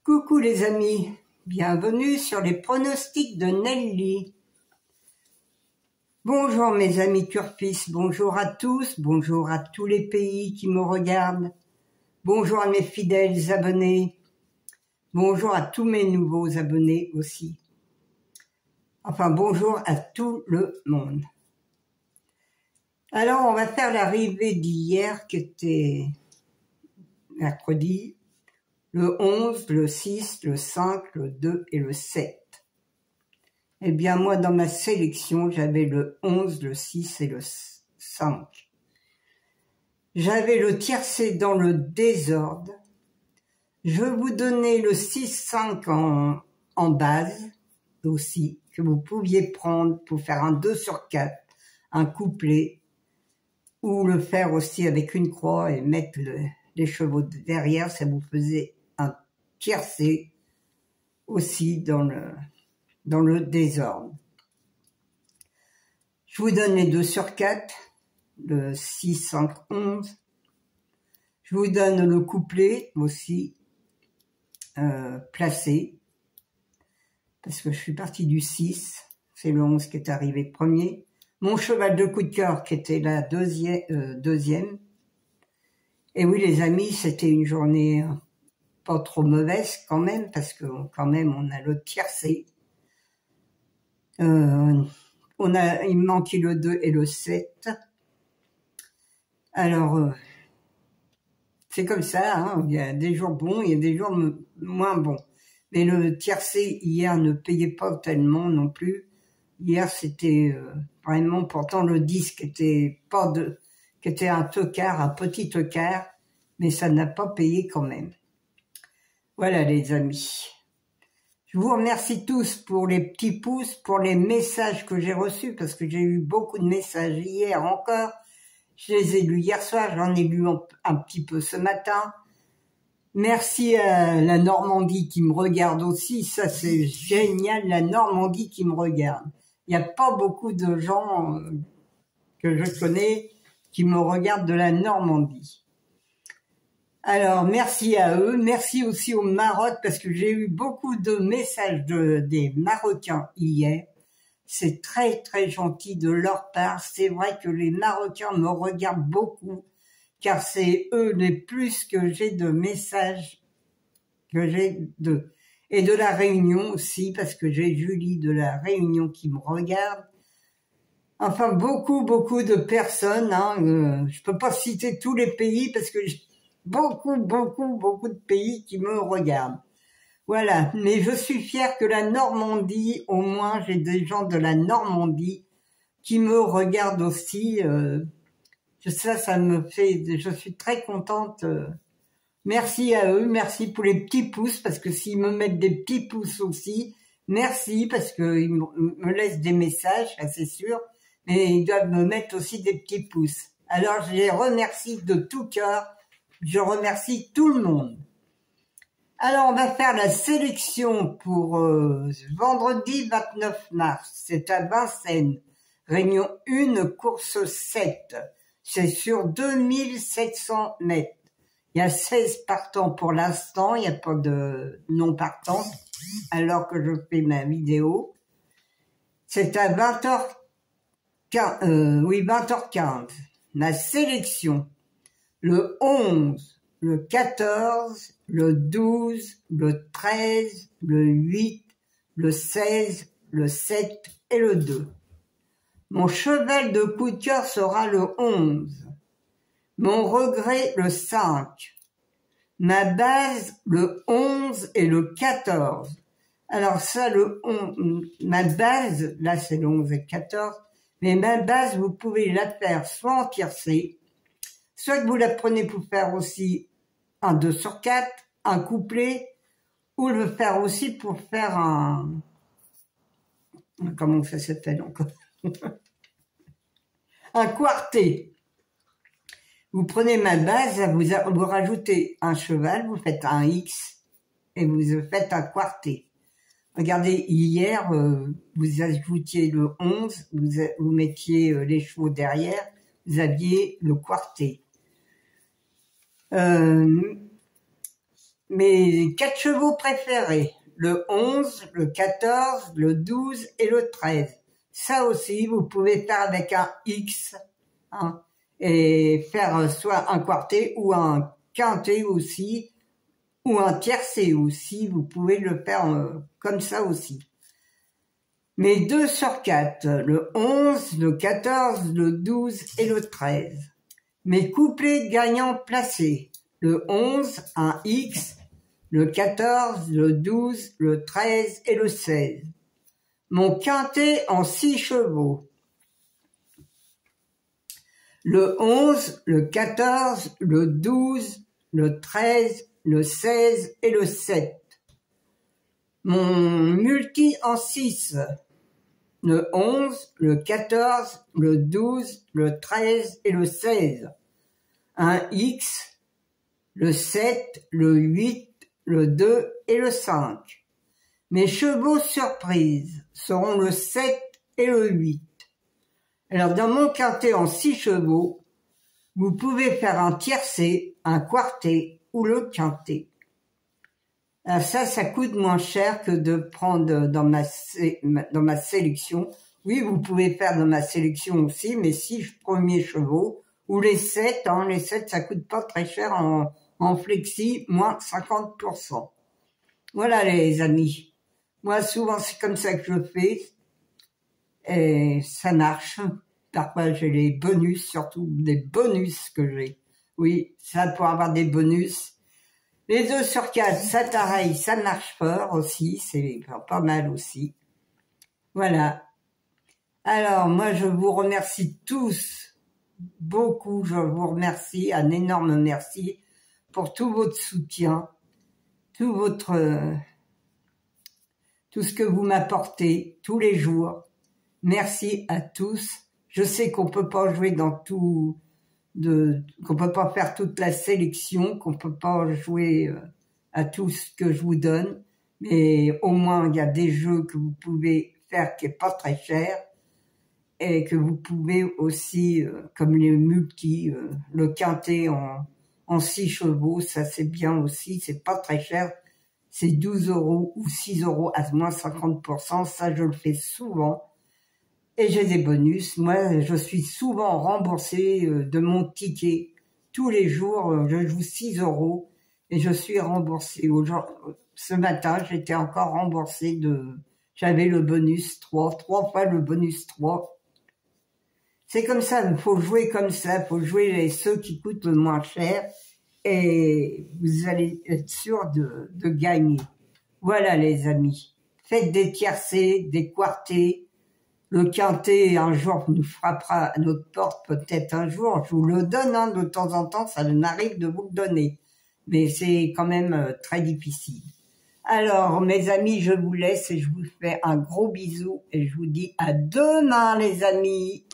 Coucou les amis, bienvenue sur les pronostics de Nelly. Bonjour mes amis turfistes, bonjour à tous, bonjour à tous les pays qui me regardent, bonjour à mes fidèles abonnés, bonjour à tous mes nouveaux abonnés aussi. Enfin bonjour à tout le monde. Alors on va faire l'arrivée d'hier qui était mercredi, le 11, le 6, le 5, le 2 et le 7. Eh bien, moi, dans ma sélection, j'avais le 11, le 6 et le 5. J'avais le tiercé dans le désordre. Je vous donnais le 6-5 en base aussi, que vous pouviez prendre pour faire un 2 sur 4, un couplet, ou le faire aussi avec une croix et mettre les chevaux derrière, ça vous faisait un tiercé aussi dans le désordre. Je vous donne les 2 sur 4, le 6, 5, 11. Je vous donne le couplet aussi, placé, parce que je suis partie du 6, c'est le 11 qui est arrivé premier. Mon cheval de coup de cœur qui était la deuxième. Et oui les amis, c'était une journée pas trop mauvaise quand même, parce que quand même on a le tiercé. Il me manquait le 2 et le 7. Alors, c'est comme ça, hein, il y a des jours bons, il y a des jours moins bons. Mais le tiercé, hier, ne payait pas tellement non plus. Hier, c'était vraiment, pourtant, le disque était qui était un tocard, un petit tocard, mais ça n'a pas payé quand même. Voilà, les amis. Je vous remercie tous pour les petits pouces, pour les messages que j'ai reçus, parce que j'ai eu beaucoup de messages hier encore. Je les ai lus hier soir, j'en ai lu un petit peu ce matin. Merci à la Normandie qui me regarde aussi, ça c'est génial, la Normandie qui me regarde. Il n'y a pas beaucoup de gens que je connais qui me regardent de la Normandie. Alors, merci à eux. Merci aussi au Maroc, parce que j'ai eu beaucoup de messages des Marocains hier. C'est très, très gentil de leur part. C'est vrai que les Marocains me regardent beaucoup, car c'est eux les plus que j'ai de messages que j'ai d'eux. Et de la Réunion aussi, parce que j'ai Julie de la Réunion qui me regarde. Enfin, beaucoup, beaucoup de personnes. Hein, je peux pas citer tous les pays, parce que beaucoup, beaucoup, beaucoup de pays qui me regardent. Voilà, mais je suis fière que la Normandie, au moins j'ai des gens de la Normandie qui me regardent aussi. Ça me fait, je suis très contente. Merci à eux, merci pour les petits pouces, parce que s'ils me mettent des petits pouces aussi, merci, parce qu'ils me laissent des messages, ça c'est sûr, mais ils doivent me mettre aussi des petits pouces. Alors je les remercie de tout cœur. Je remercie tout le monde. Alors, on va faire la sélection pour vendredi 29 mars. C'est à Vincennes. Réunion 1, course 7. C'est sur 2700 mètres. Il y a 16 partants pour l'instant. Il n'y a pas de non-partants alors que je fais ma vidéo. C'est à 20h15. Ma sélection. Le 11, le 14, le 12, le 13, le 8, le 16, le 7 et le 2. Mon cheval de coup de cœur sera le 11. Mon regret, le 5. Ma base, le 11 et le 14. Alors ça, ma base, là c'est le 11 et le 14, mais ma base, vous pouvez la faire soit en tiercé, soit que vous la prenez pour faire aussi un 2 sur 4, un couplet, ou le faire aussi pour faire un... Comment ça s'appelle encore? Un quartet. Vous prenez ma base, vous rajoutez un cheval, vous faites un X, et vous faites un quartet. Regardez, hier, vous ajoutiez le 11, vous mettiez les chevaux derrière, vous aviez le quartet. mes 4 chevaux préférés. Le 11, le 14, le 12 et le 13. Ça aussi, vous pouvez faire avec un X, hein, et faire soit un quartet ou un quintet aussi, ou un tiercé aussi, vous pouvez le faire comme ça aussi. Mais 2 sur 4, le 11, le 14, le 12 et le 13. Mes couplets gagnants placés, le 11, un X, le 14, le 12, le 13 et le 16. Mon quintet en 6 chevaux, le 11, le 14, le 12, le 13, le 16 et le 7. Mon multi en 6, le 11, le 14, le 12, le 13 et le 16. Un X, le 7, le 8, le 2 et le 5. Mes chevaux surprises seront le 7 et le 8. Alors dans mon quintet en 6 chevaux, vous pouvez faire un tiercé, un quartet ou le quintet. Alors ça coûte moins cher que de prendre dans ma sélection. Oui, vous pouvez faire dans ma sélection aussi, mais 6 premiers chevaux, ou les 7, hein, les 7 ça coûte pas très cher en flexi, moins 50%. Voilà les amis. Moi souvent c'est comme ça que je fais, et ça marche. Parfois j'ai les bonus, surtout des bonus que j'ai. Oui, ça pour avoir des bonus. Les 2 sur 4, ça pareil, ça marche fort aussi, c'est pas mal aussi. Voilà. Alors moi je vous remercie tous, beaucoup, je vous remercie, un énorme merci pour tout votre soutien, tout ce que vous m'apportez tous les jours. Merci à tous. Je sais qu'on peut pas jouer dans tout, qu'on peut pas faire toute la sélection, qu'on peut pas jouer à tout ce que je vous donne, mais au moins il y a des jeux que vous pouvez faire qui est pas très cher et que vous pouvez aussi, comme les multi, le quintet en 6 chevaux, ça c'est bien aussi, c'est pas très cher, c'est 12 € ou 6 € à moins 50%, ça je le fais souvent. Et j'ai des bonus. Moi, je suis souvent remboursée de mon ticket. Tous les jours, je joue 6 € et je suis remboursée. Ce matin, j'étais encore remboursée j'avais le bonus 3 fois le bonus 3. C'est comme ça, il faut jouer comme ça, il faut jouer ceux qui coûtent le moins cher et vous allez être sûr de gagner. Voilà les amis. Faites des tiercés, des quartets. Le quintet, un jour, nous frappera à notre porte, peut-être un jour. Je vous le donne, hein, de temps en temps, ça m'arrive de vous le donner. Mais c'est quand même très difficile. Alors, mes amis, je vous laisse et je vous fais un gros bisou et je vous dis à demain, les amis.